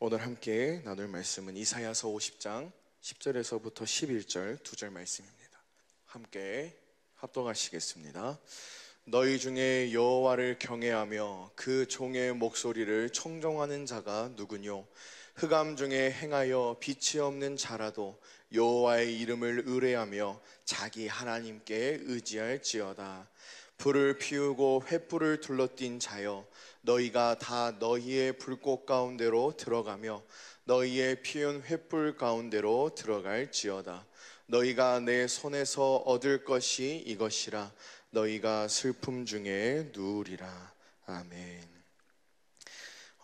오늘 함께 나눌 말씀은 이사야서 50장 10절에서부터 11절 2절 말씀입니다. 함께 합독하시겠습니다. 너희 중에 여호와를 경외하며 그 종의 목소리를 청종하는 자가 누구뇨? 흑암 중에 행하여 빛이 없는 자라도 여호와의 이름을 의뢰하며 자기 하나님께 의지할지어다. 불을 피우고 횃불을 둘러띈 자여, 너희가 다 너희의 불꽃 가운데로 들어가며 너희의 피운 횃불 가운데로 들어갈지어다. 너희가 내 손에서 얻을 것이 이것이라. 너희가 슬픔 중에 누우리라. 아멘.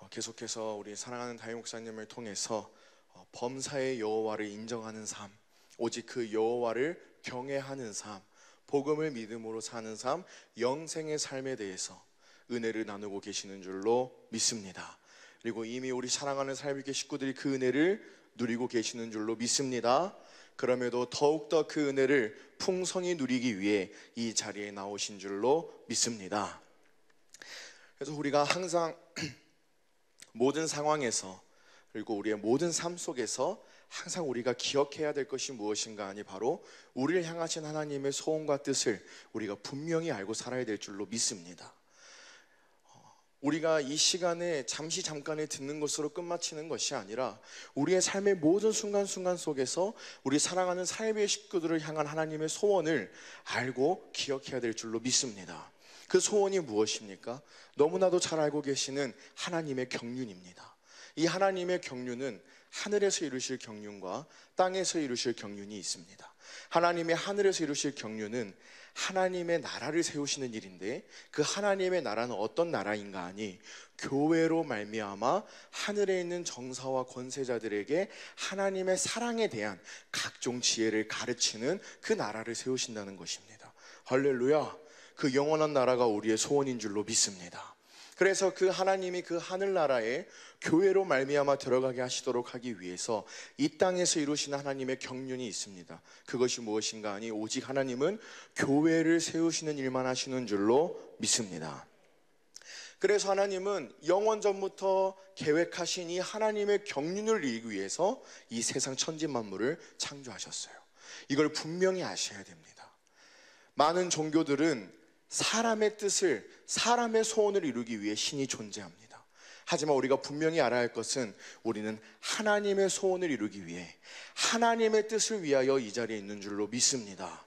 계속해서 우리 사랑하는 다윗 목사님을 통해서 범사의 여호와를 인정하는 삶, 오직 그 여호와를 경외하는 삶, 복음을 믿음으로 사는 삶, 영생의 삶에 대해서 은혜를 나누고 계시는 줄로 믿습니다. 그리고 이미 우리 사랑하는 살비교 식구들이 그 은혜를 누리고 계시는 줄로 믿습니다. 그럼에도 더욱더 그 은혜를 풍성히 누리기 위해 이 자리에 나오신 줄로 믿습니다. 그래서 우리가 항상 모든 상황에서, 그리고 우리의 모든 삶 속에서 항상 우리가 기억해야 될 것이 무엇인가 하니 바로 우리를 향하신 하나님의 소원과 뜻을 우리가 분명히 알고 살아야 될 줄로 믿습니다. 우리가 이 시간에 잠깐에 듣는 것으로 끝마치는 것이 아니라 우리의 삶의 모든 순간순간 속에서 우리 사랑하는 삶의 식구들을 향한 하나님의 소원을 알고 기억해야 될 줄로 믿습니다. 그 소원이 무엇입니까? 너무나도 잘 알고 계시는 하나님의 경륜입니다. 이 하나님의 경륜은 하늘에서 이루실 경륜과 땅에서 이루실 경륜이 있습니다. 하나님의 하늘에서 이루실 경륜은 하나님의 나라를 세우시는 일인데, 그 하나님의 나라는 어떤 나라인가 하니 교회로 말미암아 하늘에 있는 정사와 권세자들에게 하나님의 사랑에 대한 각종 지혜를 가르치는 그 나라를 세우신다는 것입니다. 할렐루야. 그 영원한 나라가 우리의 소원인 줄로 믿습니다. 그래서 그 하나님이 그 하늘나라에 교회로 말미암아 들어가게 하시도록 하기 위해서 이 땅에서 이루시는 하나님의 경륜이 있습니다. 그것이 무엇인가 하니 오직 하나님은 교회를 세우시는 일만 하시는 줄로 믿습니다. 그래서 하나님은 영원 전부터 계획하신 이 하나님의 경륜을 이루기 위해서 이 세상 천지 만물을 창조하셨어요. 이걸 분명히 아셔야 됩니다. 많은 종교들은 사람의 뜻을, 사람의 소원을 이루기 위해 신이 존재합니다. 하지만 우리가 분명히 알아야 할 것은 우리는 하나님의 소원을 이루기 위해 하나님의 뜻을 위하여 이 자리에 있는 줄로 믿습니다.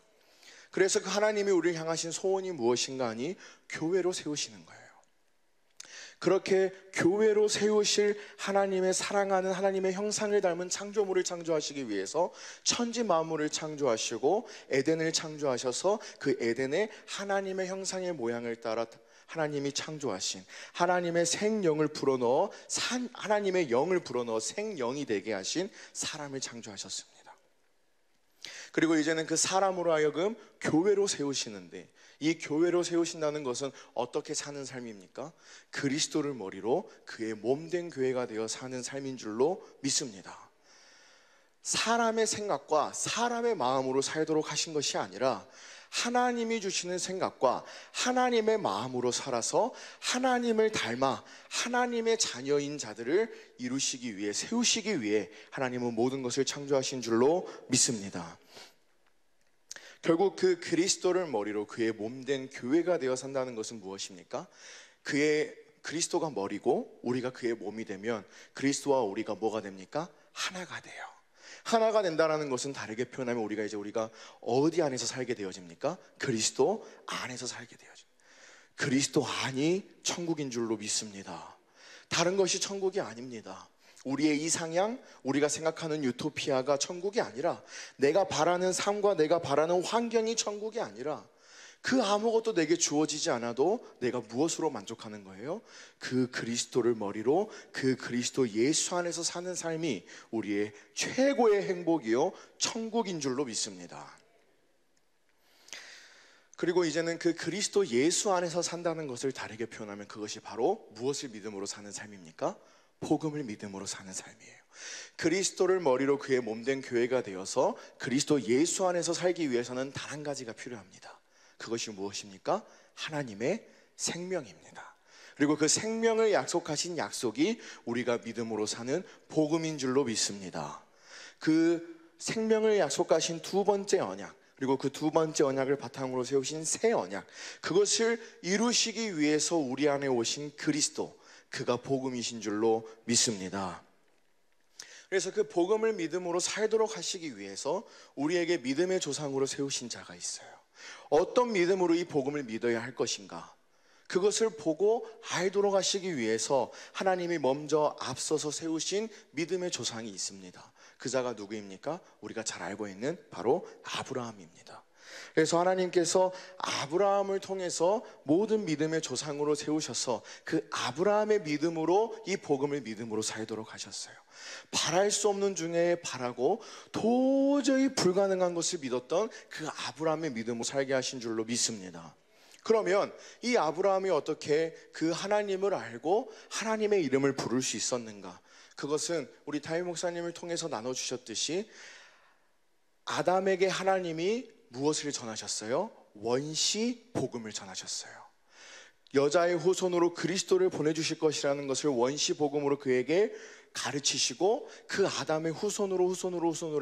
그래서 그 하나님이 우리를 향하신 소원이 무엇인가 하니 교회로 세우시는 거예요. 그렇게 교회로 세우실 하나님의 사랑하는 하나님의 형상을 닮은 창조물을 창조하시기 위해서 천지 만물을 창조하시고 에덴을 창조하셔서 그 에덴에 하나님의 형상의 모양을 따라 하나님이 창조하신 하나님의 생영을 불어넣어 하나님의 영을 불어넣어 생영이 되게 하신 사람을 창조하셨습니다. 그리고 이제는 그 사람으로 하여금 교회로 세우시는데, 이 교회로 세우신다는 것은 어떻게 사는 삶입니까? 그리스도를 머리로 그의 몸된 교회가 되어 사는 삶인 줄로 믿습니다. 사람의 생각과 사람의 마음으로 살도록 하신 것이 아니라 하나님이 주시는 생각과 하나님의 마음으로 살아서 하나님을 닮아 하나님의 자녀인 자들을 이루시기 위해, 세우시기 위해 하나님은 모든 것을 창조하신 줄로 믿습니다. 결국 그 그리스도를 머리로 그의 몸된 교회가 되어 산다는 것은 무엇입니까? 그리스도가 머리고 우리가 그의 몸이 되면 그리스도와 우리가 뭐가 됩니까? 하나가 돼요. 하나가 된다는 것은 다르게 표현하면 우리가 어디 안에서 살게 되어집니까? 그리스도 안에서 살게 되어집니다. 그리스도 안이 천국인 줄로 믿습니다. 다른 것이 천국이 아닙니다. 우리의 이상향, 우리가 생각하는 유토피아가 천국이 아니라, 내가 바라는 삶과 내가 바라는 환경이 천국이 아니라, 그 아무것도 내게 주어지지 않아도 내가 무엇으로 만족하는 거예요? 그 그리스도를 머리로 그 그리스도 예수 안에서 사는 삶이 우리의 최고의 행복이요 천국인 줄로 믿습니다. 그리고 이제는 그 그리스도 예수 안에서 산다는 것을 다르게 표현하면 그것이 바로 무엇을 믿음으로 사는 삶입니까? 복음을 믿음으로 사는 삶이에요. 그리스도를 머리로 그의 몸된 교회가 되어서 그리스도 예수 안에서 살기 위해서는 단 한 가지가 필요합니다. 그것이 무엇입니까? 하나님의 생명입니다. 그리고 그 생명을 약속하신 약속이 우리가 믿음으로 사는 복음인 줄로 믿습니다. 그 생명을 약속하신 두 번째 언약, 그리고 그 두 번째 언약을 바탕으로 세우신 새 언약, 그것을 이루시기 위해서 우리 안에 오신 그리스도, 그가 복음이신 줄로 믿습니다. 그래서 그 복음을 믿음으로 살도록 하시기 위해서 우리에게 믿음의 조상으로 세우신 자가 있어요. 어떤 믿음으로 이 복음을 믿어야 할 것인가, 그것을 보고 알도록 하시기 위해서 하나님이 먼저 앞서서 세우신 믿음의 조상이 있습니다. 그 자가 누구입니까? 우리가 잘 알고 있는 바로 아브라함입니다. 그래서 하나님께서 아브라함을 통해서 모든 믿음의 조상으로 세우셔서 그 아브라함의 믿음으로 이 복음을 믿음으로 살도록 하셨어요. 바랄 수 없는 중에 바라고 도저히 불가능한 것을 믿었던 그 아브라함의 믿음으로 살게 하신 줄로 믿습니다. 그러면 이 아브라함이 어떻게 그 하나님을 알고 하나님의 이름을 부를 수 있었는가? 그것은 우리 다윗 목사님을 통해서 나눠주셨듯이 아담에게 하나님이 무엇을 전하셨어요? 원시 복음을 전하셨어요. 여자의 후손으로 그리스도를 보내주실 것이라는 것을 원시 복음으로 그에게 가르치시고 그 아담의 후손으로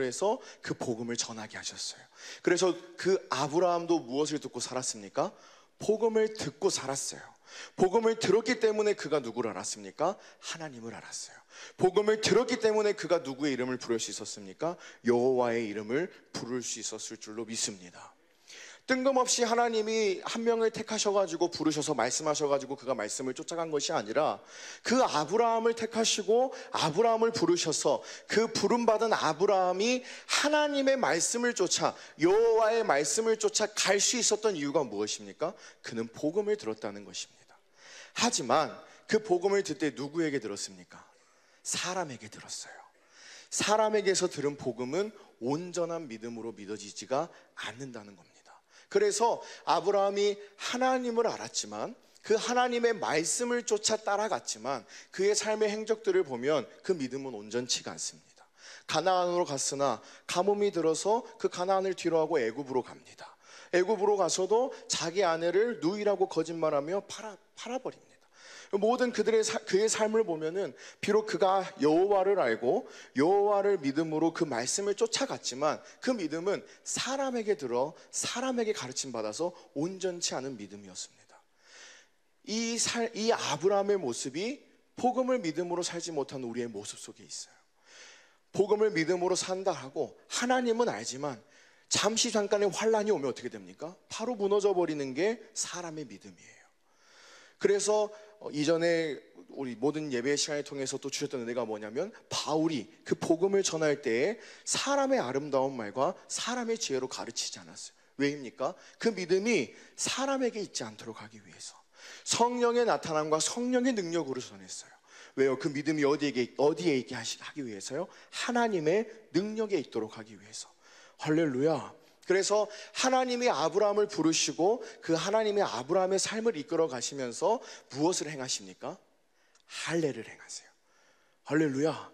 해서 그 복음을 전하게 하셨어요. 그래서 그 아브라함도 무엇을 듣고 살았습니까? 복음을 듣고 살았어요. 복음을 들었기 때문에 그가 누구를 알았습니까? 하나님을 알았어요. 복음을 들었기 때문에 그가 누구의 이름을 부를 수 있었습니까? 여호와의 이름을 부를 수 있었을 줄로 믿습니다. 뜬금없이 하나님이 한 명을 택하셔가지고 부르셔서 말씀하셔가지고 그가 말씀을 쫓아간 것이 아니라 그 아브라함을 택하시고 아브라함을 부르셔서 그 부름받은 아브라함이 하나님의 말씀을 쫓아 여호와의 말씀을 쫓아 갈 수 있었던 이유가 무엇입니까? 그는 복음을 들었다는 것입니다. 하지만 그 복음을 듣때 누구에게 들었습니까? 사람에게 들었어요. 사람에게서 들은 복음은 온전한 믿음으로 믿어지지가 않는다는 겁니다. 그래서 아브라함이 하나님을 알았지만 그 하나님의 말씀을 쫓아 따라갔지만 그의 삶의 행적들을 보면 그 믿음은 온전치가 않습니다. 가나안으로 갔으나 가뭄이 들어서 그 가나안을 뒤로하고 애굽으로 갑니다. 애굽으로 가서도 자기 아내를 누이라고 거짓말하며 팔아버립니다. 모든 그의 삶을 보면은 비록 그가 여호와를 알고 여호와를 믿음으로 그 말씀을 쫓아갔지만 그 믿음은 사람에게 들어 사람에게 가르침 받아서 온전치 않은 믿음이었습니다. 이 아브라함의 모습이 복음을 믿음으로 살지 못한 우리의 모습 속에 있어요. 복음을 믿음으로 산다 하고 하나님은 알지만 잠시 잠깐의 환란이 오면 어떻게 됩니까? 바로 무너져 버리는 게 사람의 믿음이에요. 그래서 이전에 우리 모든 예배 시간을 통해서 또 주셨던 은혜가 뭐냐면 바울이 그 복음을 전할 때에 사람의 아름다운 말과 사람의 지혜로 가르치지 않았어요. 왜입니까? 그 믿음이 사람에게 있지 않도록 하기 위해서 성령의 나타남과 성령의 능력으로 전했어요. 왜요? 그 믿음이 어디에 있게 하기 위해서요? 하나님의 능력에 있도록 하기 위해서. 할렐루야. 그래서 하나님이 아브라함을 부르시고 그 하나님이 아브라함의 삶을 이끌어 가시면서 무엇을 행하십니까? 할례를 행하세요. 할렐루야.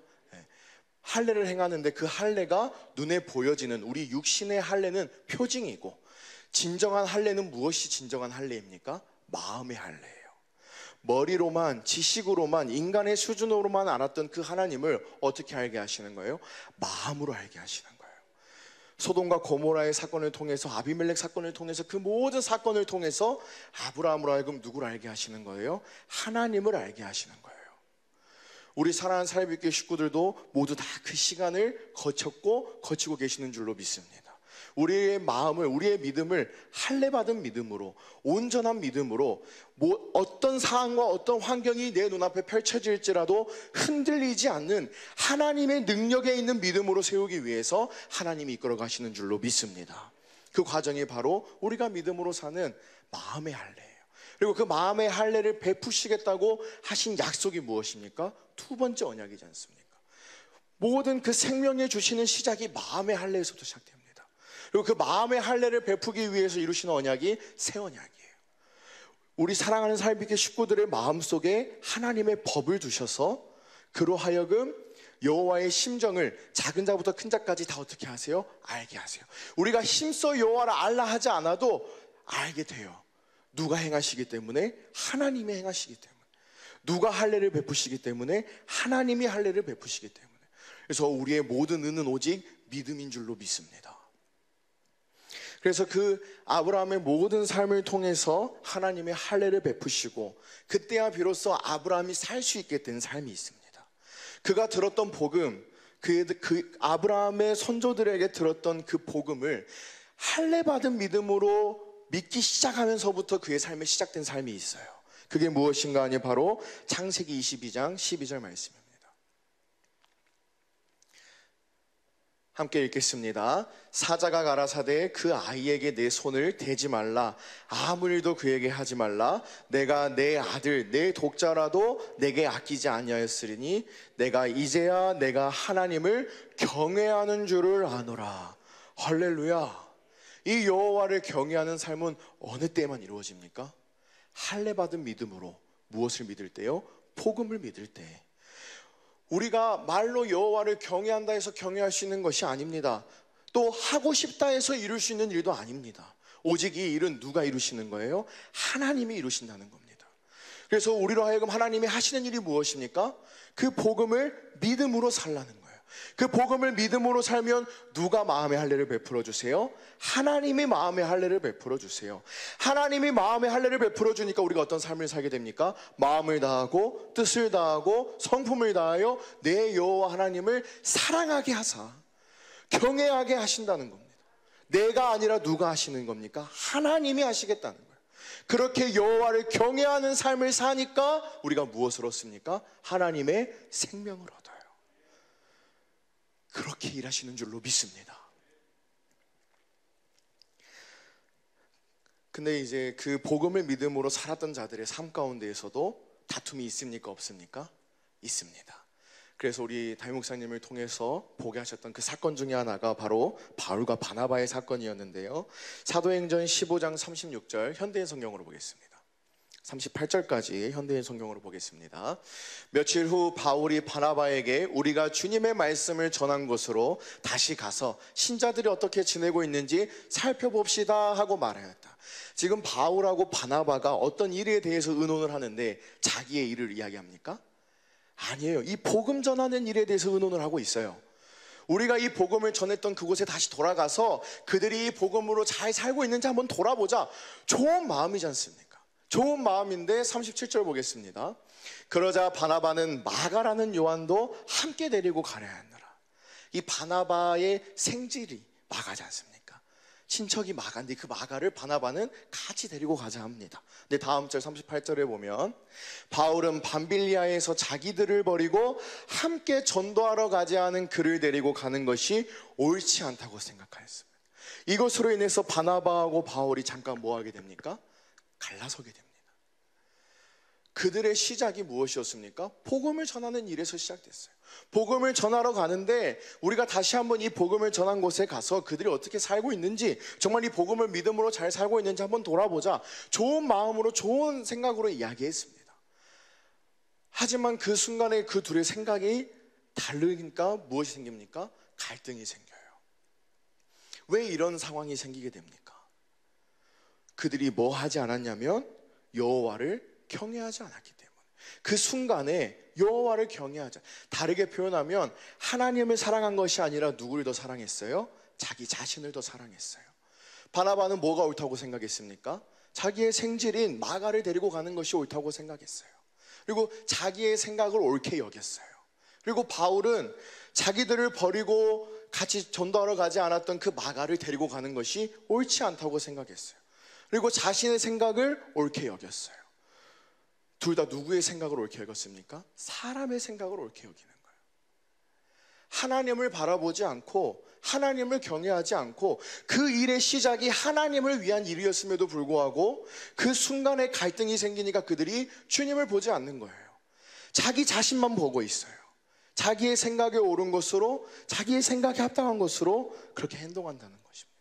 할례를 행하는데 그 할례가 눈에 보여지는 우리 육신의 할례는 표징이고 진정한 할례는 무엇이 진정한 할례입니까? 마음의 할례예요. 머리로만 지식으로만 인간의 수준으로만 알았던 그 하나님을 어떻게 알게 하시는 거예요? 마음으로 알게 하시는 거예요. 소돔과 고모라의 사건을 통해서 아비멜렉 사건을 통해서 그 모든 사건을 통해서 아브라함으로 하여금 누구를 알게 하시는 거예요? 하나님을 알게 하시는 거예요. 우리 사랑하는 살아있게 식구들도 모두 다 그 시간을 거치고 계시는 줄로 믿습니다. 우리의 마음을, 우리의 믿음을 할례받은 믿음으로, 온전한 믿음으로 어떤 상황과 어떤 환경이 내 눈앞에 펼쳐질지라도 흔들리지 않는 하나님의 능력에 있는 믿음으로 세우기 위해서 하나님이 이끌어 가시는 줄로 믿습니다. 그 과정이 바로 우리가 믿음으로 사는 마음의 할례예요. 그리고 그 마음의 할례를 베푸시겠다고 하신 약속이 무엇입니까? 두 번째 언약이지 않습니까? 모든 그 생명에 주시는 시작이 마음의 할례에서부터 시작됩니다. 그리고 그 마음의 할례를 베푸기 위해서 이루시는 언약이 새 언약이에요. 우리 사랑하는 살비계 식구들의 마음속에 하나님의 법을 두셔서 그로 하여금 여호와의 심정을 작은 자부터 큰 자까지 다 어떻게 하세요? 알게 하세요. 우리가 힘써 여호와를 알라 하지 않아도 알게 돼요. 누가 행하시기 때문에? 하나님이 행하시기 때문에. 누가 할례를 베푸시기 때문에? 하나님이 할례를 베푸시기 때문에. 그래서 우리의 모든 은은 오직 믿음인 줄로 믿습니다. 그래서 그 아브라함의 모든 삶을 통해서 하나님의 할례를 베푸시고 그때야 비로소 아브라함이 살 수 있게 된 삶이 있습니다. 그가 들었던 복음, 그 아브라함의 선조들에게 들었던 그 복음을 할례 받은 믿음으로 믿기 시작하면서부터 그의 삶에 시작된 삶이 있어요. 그게 무엇인가 하니 바로 창세기 22장 12절 말씀입니다. 함께 읽겠습니다. 사자가 가라사대 그 아이에게 내 손을 대지 말라. 아무 일도 그에게 하지 말라. 내가 내 아들 내 독자라도 내게 아끼지 아니하였으리니 내가 이제야 내가 하나님을 경외하는 줄을 아노라. 할렐루야. 이 여호와를 경외하는 삶은 어느 때만 이루어집니까? 할례 받은 믿음으로. 무엇을 믿을 때요? 복음을 믿을 때. 우리가 말로 여호와를 경외한다 해서 경외할 수 있는 것이 아닙니다. 또 하고 싶다 해서 이룰 수 있는 일도 아닙니다. 오직 이 일은 누가 이루시는 거예요? 하나님이 이루신다는 겁니다. 그래서 우리로 하여금 하나님이 하시는 일이 무엇입니까? 그 복음을 믿음으로 살라는 거예요. 그 복음을 믿음으로 살면 누가 마음의 할례를 베풀어 주세요? 하나님이 마음의 할례를 베풀어 주세요. 하나님이 마음의 할례를 베풀어 주니까 우리가 어떤 삶을 살게 됩니까? 마음을 다하고 뜻을 다하고 성품을 다하여 내 여호와 하나님을 사랑하게 하사 경외하게 하신다는 겁니다. 내가 아니라 누가 하시는 겁니까? 하나님이 하시겠다는 거예요. 그렇게 여호와를 경외하는 삶을 사니까 우리가 무엇을 얻습니까? 하나님의 생명을 얻어요. 그렇게 일하시는 줄로 믿습니다. 근데 이제 그 복음을 믿음으로 살았던 자들의 삶 가운데에서도 다툼이 있습니까? 없습니까? 있습니다. 그래서 우리 담임 목사님을 통해서 보게 하셨던 그 사건 중에 하나가 바로 바울과 바나바의 사건이었는데요. 사도행전 15장 36절 현대인 성경으로 보겠습니다. 38절까지 현대인 성경으로 보겠습니다. 며칠 후 바울이 바나바에게 우리가 주님의 말씀을 전한 곳으로 다시 가서 신자들이 어떻게 지내고 있는지 살펴봅시다 하고 말하였다. 지금 바울하고 바나바가 어떤 일에 대해서 의논을 하는데 자기의 일을 이야기합니까? 아니에요. 이 복음 전하는 일에 대해서 의논을 하고 있어요. 우리가 이 복음을 전했던 그곳에 다시 돌아가서 그들이 이 복음으로 잘 살고 있는지 한번 돌아보자. 좋은 마음이지 않습니까? 좋은 마음인데 37절 보겠습니다. 그러자 바나바는 마가라는 요한도 함께 데리고 가려 하느라. 이 바나바의 생질이 마가지 않습니까? 친척이 마가인데 그 마가를 바나바는 같이 데리고 가자 합니다. 근데 다음 절 38절에 보면 바울은 밤빌리아에서 자기들을 버리고 함께 전도하러 가지 않은 그를 데리고 가는 것이 옳지 않다고 생각하였습니다. 이것으로 인해서 바나바하고 바울이 잠깐 뭐 하게 됩니까? 갈라서게 됩니다. 그들의 시작이 무엇이었습니까? 복음을 전하는 일에서 시작됐어요. 복음을 전하러 가는데 우리가 다시 한번 이 복음을 전한 곳에 가서 그들이 어떻게 살고 있는지, 정말 이 복음을 믿음으로 잘 살고 있는지 한번 돌아보자. 좋은 마음으로 좋은 생각으로 이야기했습니다. 하지만 그 순간에 그 둘의 생각이 다르니까 무엇이 생깁니까? 갈등이 생겨요. 왜 이런 상황이 생기게 됩니까? 그들이 뭐 하지 않았냐면 여호와를 경외하지 않았기 때문에. 그 순간에 여호와를 경외하자. 다르게 표현하면 하나님을 사랑한 것이 아니라 누구를 더 사랑했어요? 자기 자신을 더 사랑했어요. 바나바는 뭐가 옳다고 생각했습니까? 자기의 생질인 마가를 데리고 가는 것이 옳다고 생각했어요. 그리고 자기의 생각을 옳게 여겼어요. 그리고 바울은 자기들을 버리고 같이 전도하러 가지 않았던 그 마가를 데리고 가는 것이 옳지 않다고 생각했어요. 그리고 자신의 생각을 옳게 여겼어요. 둘 다 누구의 생각을 옳게 여겼습니까? 사람의 생각을 옳게 여기는 거예요. 하나님을 바라보지 않고 하나님을 경외하지 않고 그 일의 시작이 하나님을 위한 일이었음에도 불구하고 그 순간에 갈등이 생기니까 그들이 주님을 보지 않는 거예요. 자기 자신만 보고 있어요. 자기의 생각에 옳은 것으로, 자기의 생각에 합당한 것으로 그렇게 행동한다는 것입니다.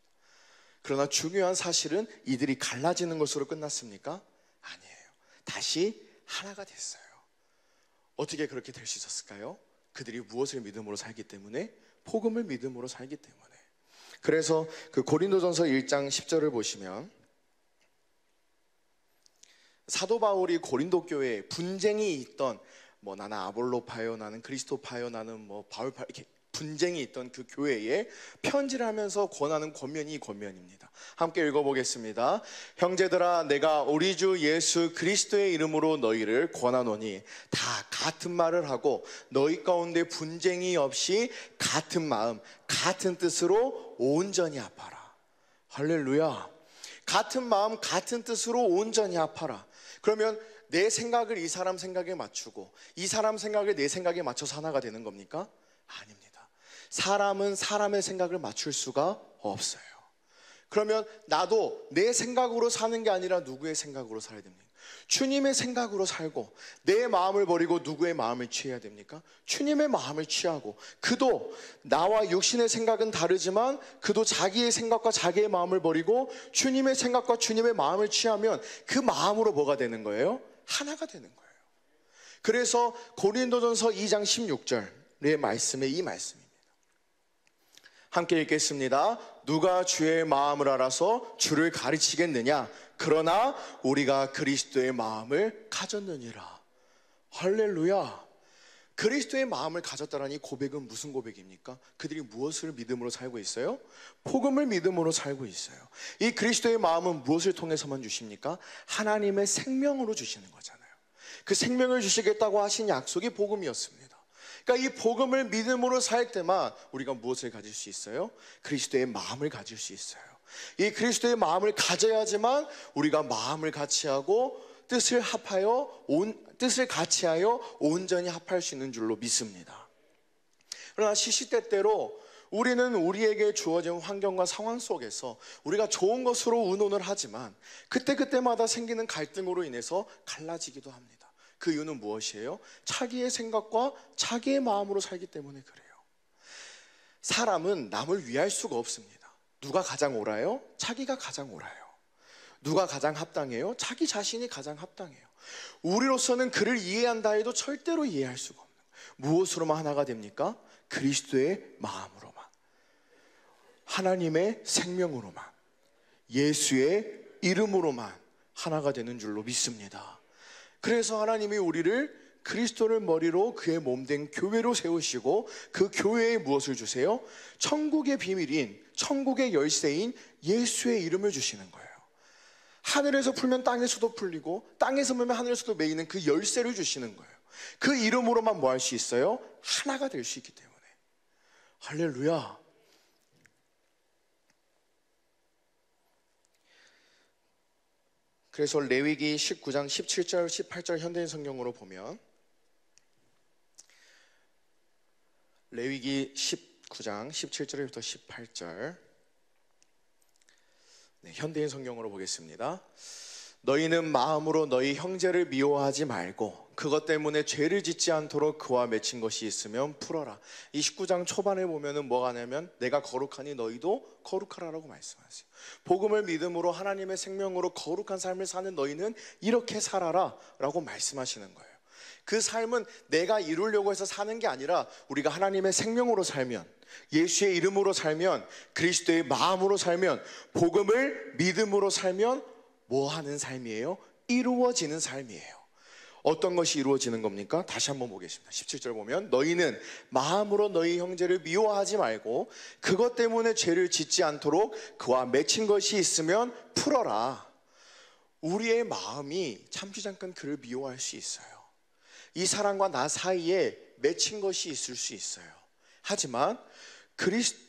그러나 중요한 사실은 이들이 갈라지는 것으로 끝났습니까? 아니에요. 다시 하나가 됐어요. 어떻게 그렇게 될 수 있었을까요? 그들이 무엇을 믿음으로 살기 때문에? 복음을 믿음으로 살기 때문에. 그래서 그 고린도전서 1장 10절을 보시면 사도 바울이 고린도 교회에 분쟁이 있던, 뭐 나는 아볼로파요, 나는 그리스도파요, 나는 뭐 바울파요, 이렇게 분쟁이 있던 그 교회에 편지를 하면서 권하는 권면이 이 권면입니다. 함께 읽어보겠습니다. 형제들아, 내가 우리 주 예수 그리스도의 이름으로 너희를 권하노니 다 같은 말을 하고 너희 가운데 분쟁이 없이 같은 마음 같은 뜻으로 온전히 합하라. 할렐루야. 같은 마음 같은 뜻으로 온전히 합하라. 그러면 내 생각을 이 사람 생각에 맞추고 이 사람 생각을 내 생각에 맞춰서 하나가 되는 겁니까? 아닙니다. 사람은 사람의 생각을 맞출 수가 없어요. 그러면 나도 내 생각으로 사는 게 아니라 누구의 생각으로 살아야 됩니까? 주님의 생각으로 살고, 내 마음을 버리고 누구의 마음을 취해야 됩니까? 주님의 마음을 취하고, 그도 나와 육신의 생각은 다르지만 그도 자기의 생각과 자기의 마음을 버리고 주님의 생각과 주님의 마음을 취하면 그 마음으로 뭐가 되는 거예요? 하나가 되는 거예요. 그래서 고린도전서 2장 16절의 말씀에 이 말씀입니다. 함께 읽겠습니다. 누가 주의 마음을 알아서 주를 가르치겠느냐? 그러나 우리가 그리스도의 마음을 가졌느니라. 할렐루야. 그리스도의 마음을 가졌다라는 이 고백은 무슨 고백입니까? 그들이 무엇을 믿음으로 살고 있어요? 복음을 믿음으로 살고 있어요. 이 그리스도의 마음은 무엇을 통해서만 주십니까? 하나님의 생명으로 주시는 거잖아요. 그 생명을 주시겠다고 하신 약속이 복음이었습니다. 그러니까 이 복음을 믿음으로 살 때만 우리가 무엇을 가질 수 있어요? 그리스도의 마음을 가질 수 있어요. 이 그리스도의 마음을 가져야지만 우리가 마음을 같이하고 뜻을 같이하여 온전히 합할 수 있는 줄로 믿습니다. 그러나 시시때때로 우리는 우리에게 주어진 환경과 상황 속에서 우리가 좋은 것으로 의논을 하지만 그때그때마다 생기는 갈등으로 인해서 갈라지기도 합니다. 그 이유는 무엇이에요? 자기의 생각과 자기의 마음으로 살기 때문에 그래요. 사람은 남을 위할 수가 없습니다. 누가 가장 옳아요? 자기가 가장 옳아요. 누가 가장 합당해요? 자기 자신이 가장 합당해요. 우리로서는 그를 이해한다 해도 절대로 이해할 수가 없는 거예요. 무엇으로만 하나가 됩니까? 그리스도의 마음으로만, 하나님의 생명으로만, 예수의 이름으로만 하나가 되는 줄로 믿습니다. 그래서 하나님이 우리를 그리스도를 머리로 그의 몸된 교회로 세우시고 그 교회에 무엇을 주세요? 천국의 비밀인, 천국의 열쇠인 예수의 이름을 주시는 거예요. 하늘에서 풀면 땅에서도 풀리고 땅에서 풀면 하늘에서도 매이는 그 열쇠를 주시는 거예요. 그 이름으로만 뭐 할 수 있어요? 하나가 될 수 있기 때문에. 할렐루야. 그래서 레위기 19장 17절 18절 현대인 성경으로 보면, 레위기 19장 17절부터 18절 현대인 성경으로 보겠습니다. 너희는 마음으로 너희 형제를 미워하지 말고 그것 때문에 죄를 짓지 않도록 그와 맺힌 것이 있으면 풀어라. 이 19장 초반에 보면은 뭐가 하냐면 내가 거룩하니 너희도 거룩하라라고 말씀하세요. 복음을 믿음으로 하나님의 생명으로 거룩한 삶을 사는 너희는 이렇게 살아라 라고 말씀하시는 거예요. 그 삶은 내가 이루려고 해서 사는 게 아니라 우리가 하나님의 생명으로 살면, 예수의 이름으로 살면, 그리스도의 마음으로 살면, 복음을 믿음으로 살면 뭐 하는 삶이에요? 이루어지는 삶이에요. 어떤 것이 이루어지는 겁니까? 다시 한번 보겠습니다. 17절 보면 너희는 마음으로 너희 형제를 미워하지 말고 그것 때문에 죄를 짓지 않도록 그와 맺힌 것이 있으면 풀어라. 우리의 마음이 잠시 잠깐 그를 미워할 수 있어요. 이 사람과 나 사이에 맺힌 것이 있을 수 있어요. 하지만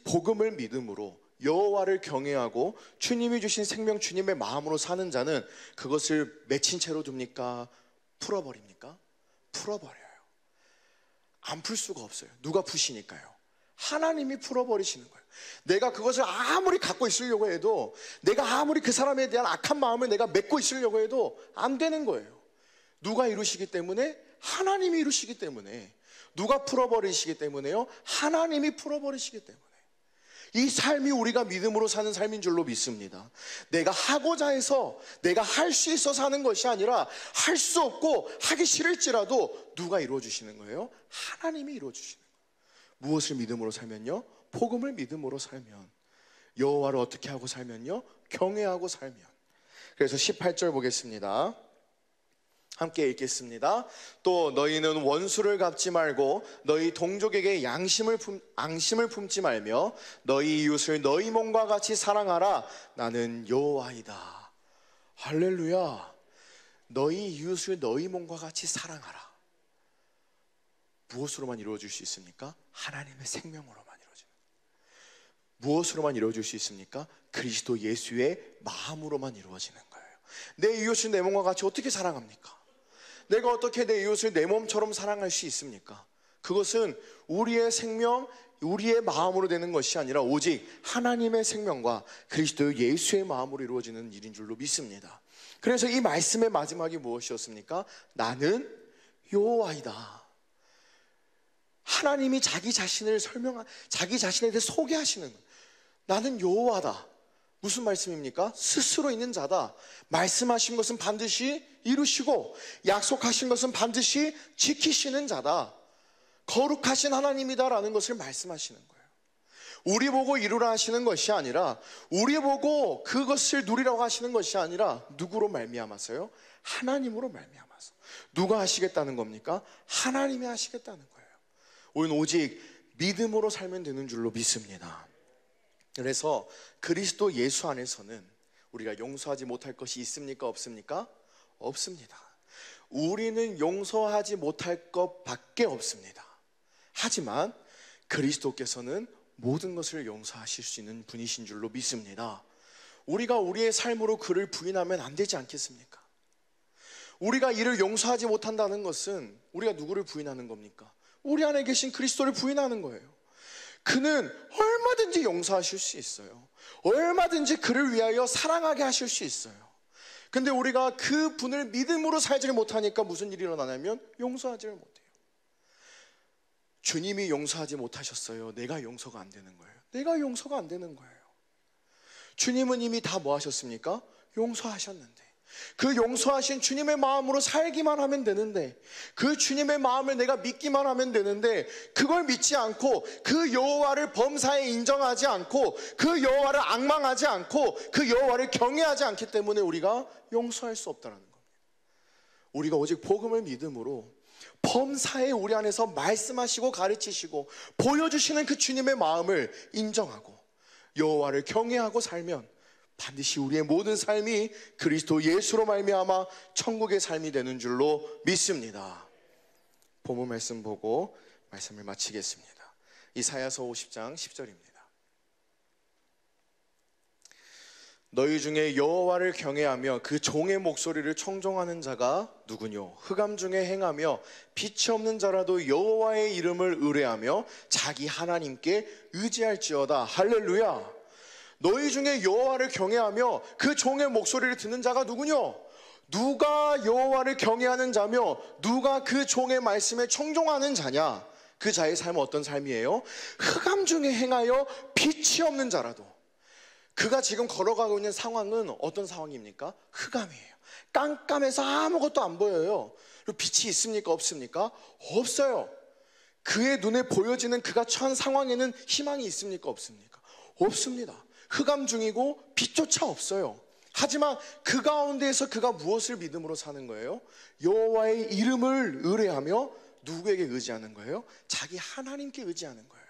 복음을 믿음으로 여호와를 경외하고 주님이 주신 생명, 주님의 마음으로 사는 자는 그것을 맺힌 채로 둡니까? 풀어버립니까? 풀어버려요. 안 풀 수가 없어요. 누가 푸시니까요? 하나님이 풀어버리시는 거예요. 내가 그것을 아무리 갖고 있으려고 해도, 내가 아무리 그 사람에 대한 악한 마음을 내가 맺고 있으려고 해도 안 되는 거예요. 누가 이루시기 때문에? 하나님이 이루시기 때문에. 누가 풀어버리시기 때문에요? 하나님이 풀어버리시기 때문에. 이 삶이 우리가 믿음으로 사는 삶인 줄로 믿습니다. 내가 하고자 해서, 내가 할 수 있어서 하는 것이 아니라 할 수 없고 하기 싫을지라도 누가 이루어주시는 거예요? 하나님이 이루어주시는 거예요. 무엇을 믿음으로 살면요? 복음을 믿음으로 살면. 여호와를 어떻게 하고 살면요? 경외하고 살면. 그래서 18절 보겠습니다. 함께 읽겠습니다. 또 너희는 원수를 갚지 말고 너희 동족에게 앙심을 품지 말며 너희 이웃을 너희 몸과 같이 사랑하라. 나는 여호와이다. 할렐루야. 너희 이웃을 너희 몸과 같이 사랑하라. 무엇으로만 이루어질 수 있습니까? 하나님의 생명으로만 이루어집니다. 무엇으로만 이루어질 수 있습니까? 그리스도 예수의 마음으로만 이루어지는 거예요. 내 이웃을 내 몸과 같이 어떻게 사랑합니까? 내가 어떻게 내 이웃을 내 몸처럼 사랑할 수 있습니까? 그것은 우리의 생명, 우리의 마음으로 되는 것이 아니라 오직 하나님의 생명과 그리스도 예수의 마음으로 이루어지는 일인 줄로 믿습니다. 그래서 이 말씀의 마지막이 무엇이었습니까? 나는 여호와이다. 하나님이 자기 자신에 대해 소개하시는 거예요. 나는 여호와다. 무슨 말씀입니까? 스스로 있는 자다. 말씀하신 것은 반드시 이루시고 약속하신 것은 반드시 지키시는 자다. 거룩하신 하나님이다라는 것을 말씀하시는 거예요. 우리 보고 이루라 하시는 것이 아니라, 우리 보고 그것을 누리라고 하시는 것이 아니라 누구로 말미암아서요? 하나님으로 말미암아서. 누가 하시겠다는 겁니까? 하나님이 하시겠다는 거예요. 우리는 오직 믿음으로 살면 되는 줄로 믿습니다. 그래서 그리스도 예수 안에서는 우리가 용서하지 못할 것이 있습니까? 없습니까? 없습니다. 우리는 용서하지 못할 것밖에 없습니다. 하지만 그리스도께서는 모든 것을 용서하실 수 있는 분이신 줄로 믿습니다. 우리가 우리의 삶으로 그를 부인하면 안 되지 않겠습니까? 우리가 이를 용서하지 못한다는 것은 우리가 누구를 부인하는 겁니까? 우리 안에 계신 그리스도를 부인하는 거예요. 그는 얼마든지 용서하실 수 있어요. 얼마든지 그를 위하여 사랑하게 하실 수 있어요. 근데 우리가 그 분을 믿음으로 살지를 못하니까 무슨 일이 일어나냐면 용서하지를 못해요. 주님이 용서하지 못하셨어요. 내가 용서가 안 되는 거예요. 내가 용서가 안 되는 거예요. 주님은 이미 다 뭐 하셨습니까? 용서하셨는데, 그 용서하신 주님의 마음으로 살기만 하면 되는데, 그 주님의 마음을 내가 믿기만 하면 되는데, 그걸 믿지 않고 그 여호와를 범사에 인정하지 않고 그 여호와를 앙망하지 않고 그 여호와를 경외하지 않기 때문에 우리가 용서할 수 없다는 겁니다. 우리가 오직 복음을 믿음으로 범사에 우리 안에서 말씀하시고 가르치시고 보여주시는 그 주님의 마음을 인정하고 여호와를 경외하고 살면 반드시 우리의 모든 삶이 그리스도 예수로 말미암아 천국의 삶이 되는 줄로 믿습니다. 본문 말씀 보고 말씀을 마치겠습니다. 이사야서 50장 10절입니다. 너희 중에 여호와를 경외하며 그 종의 목소리를 청종하는 자가 누구뇨? 흑암 중에 행하며 빛이 없는 자라도 여호와의 이름을 의뢰하며 자기 하나님께 의지할지어다. 할렐루야. 너희 중에 여호와를 경외하며 그 종의 목소리를 듣는 자가 누구뇨? 누가 여호와를 경외하는 자며 누가 그 종의 말씀에 청종하는 자냐? 그 자의 삶은 어떤 삶이에요? 흑암 중에 행하여 빛이 없는 자라도. 그가 지금 걸어가고 있는 상황은 어떤 상황입니까? 흑암이에요. 깜깜해서 아무것도 안 보여요. 그리고 빛이 있습니까? 없습니까? 없어요. 그의 눈에 보여지는 그가 처한 상황에는 희망이 있습니까? 없습니까? 없습니다. 흑암 중이고 빛조차 없어요. 하지만 그 가운데에서 그가 무엇을 믿음으로 사는 거예요? 여호와의 이름을 의뢰하며 누구에게 의지하는 거예요? 자기 하나님께 의지하는 거예요.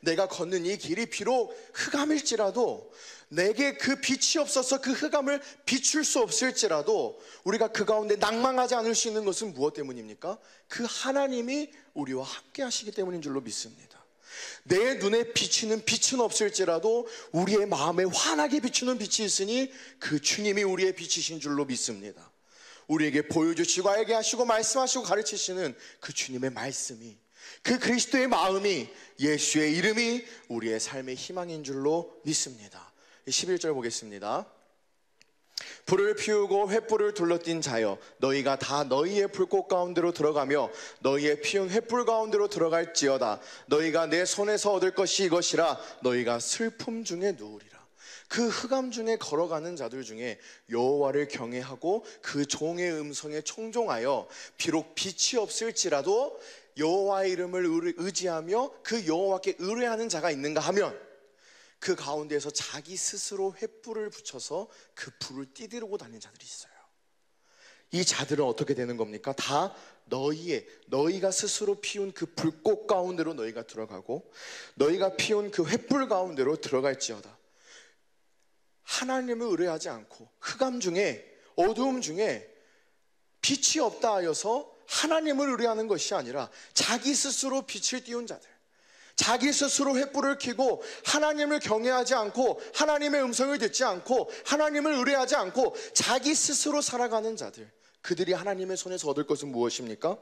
내가 걷는 이 길이 비록 흑암일지라도, 내게 그 빛이 없어서 그 흑암을 비출 수 없을지라도 우리가 그 가운데 낭망하지 않을 수 있는 것은 무엇 때문입니까? 그 하나님이 우리와 함께 하시기 때문인 줄로 믿습니다. 내 눈에 비치는 빛은 없을지라도 우리의 마음에 환하게 비추는 빛이 있으니 그 주님이 우리의 빛이신 줄로 믿습니다. 우리에게 보여주시고 알게 하시고 말씀하시고 가르치시는 그 주님의 말씀이, 그 그리스도의 마음이, 예수의 이름이 우리의 삶의 희망인 줄로 믿습니다. 11절 보겠습니다. 불을 피우고 횃불을 둘러띈 자여, 너희가 다 너희의 불꽃 가운데로 들어가며 너희의 피운 횃불 가운데로 들어갈지어다. 너희가 내 손에서 얻을 것이 이것이라. 너희가 슬픔 중에 누우리라. 그 흑암 중에 걸어가는 자들 중에 여호와를 경외하고 그 종의 음성에 청종하여 비록 빛이 없을지라도 여호와의 이름을 의지하며 그 여호와께 의뢰하는 자가 있는가 하면, 그 가운데에서 자기 스스로 횃불을 붙여서 그 불을 띠르고 다니는 자들이 있어요. 이 자들은 어떻게 되는 겁니까? 다 너희가 스스로 피운 그 불꽃 가운데로 너희가 들어가고 너희가 피운 그 횃불 가운데로 들어갈지어다. 하나님을 의뢰하지 않고 흑암 중에, 어두움 중에 빛이 없다 하여서 하나님을 의뢰하는 것이 아니라 자기 스스로 빛을 띄운 자들, 자기 스스로 횃불을 켜고 하나님을 경외하지 않고 하나님의 음성을 듣지 않고 하나님을 의뢰하지 않고 자기 스스로 살아가는 자들, 그들이 하나님의 손에서 얻을 것은 무엇입니까?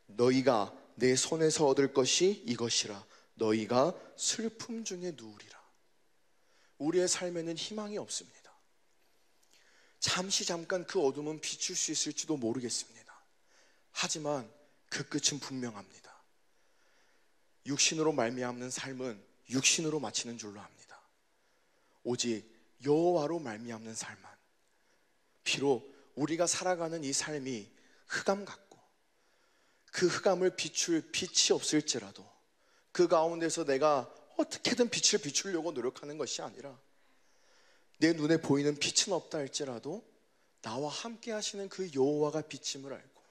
너희가 내 손에서 얻을 것이 이것이라. 너희가 슬픔 중에 누우리라. 우리의 삶에는 희망이 없습니다. 잠깐 그 어둠은 비출 수 있을지도 모르겠습니다. 하지만 그 끝은 분명합니다. 육신으로 말미암는 삶은 육신으로 마치는 줄로 압니다. 오직 여호와로 말미암는 삶만. 비록 우리가 살아가는 이 삶이 흑암 같고 그 흑암을 비출 빛이 없을지라도 그 가운데서 내가 어떻게든 빛을 비추려고 노력하는 것이 아니라 내 눈에 보이는 빛은 없다 할지라도 나와 함께 하시는 그 여호와가 빛임을 알고,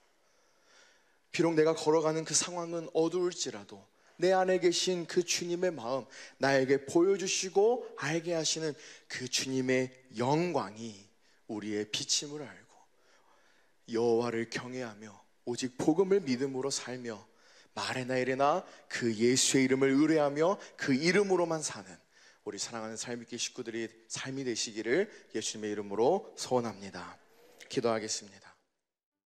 비록 내가 걸어가는 그 상황은 어두울지라도 내 안에 계신 그 주님의 마음 나에게 보여주시고 알게 하시는 그 주님의 영광이 우리의 빛임을 알고 여호와를 경외하며 오직 복음을 믿음으로 살며 말에나 이래나 그 예수의 이름을 의뢰하며 그 이름으로만 사는 우리 사랑하는 삶있기 식구들이 삶이 되시기를 예수님의 이름으로 소원합니다. 기도하겠습니다.